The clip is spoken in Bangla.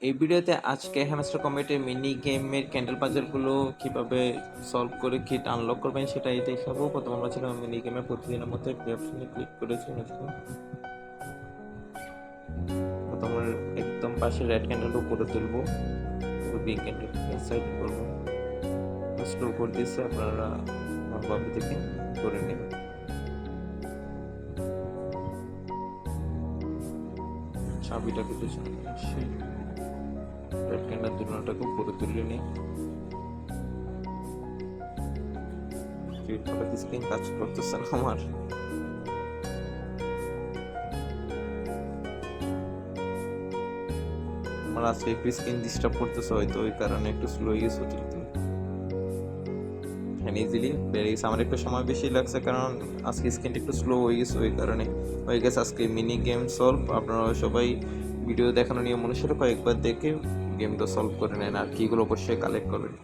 এই ভিডিওতে আজকে হ্যামস্টার কম্বেটের মিনি গেমের ক্যান্ডেল পাজলগুলো কিভাবে সলভ করে কিট আনলক করবেন সেটাই দেখাবো। প্রথম আমরা ছিলাম মিনি গেমের প্রতিদিনের মধ্যে প্লে অপশনে ক্লিক করেছি। প্রথম একদম পাশে রেড ক্যান্ডেলটা উপরে তুলবো, গ্রিন ক্যান্ডেল সাইড করবো, স্ক্রল করে দিয়েছে, আপনারা ভালোভাবে থেকে করে নেবেন। চাবিটাকে পেছনে আসি, রেড ক্যান্ডেল দুটোটাকে উপরে তুলে নিই। স্ক্রিন কাজ করতেছে না আমার। আমার আজকে একটু স্ক্রিন ডিস্টার্ব করতেছে, হয়তো ওই কারণে একটু স্লো হয়ে গেছে। ইজিলি বেড়ে গেছে, আমার একটু সময় বেশি লাগছে কারণ আজকে স্ক্রিনটা একটু স্লো হয়ে গেছে, ওই কারণে হয়ে গেছে আজকে মিনি গেম সলভ। আপনারা সবাই ভিডিও দেখানো নিয়ম অনুসারে কয়েকবার দেখে গেমটা সলভ করে নেন আর কিগুলো অবশ্যই কালেক্ট করবেন।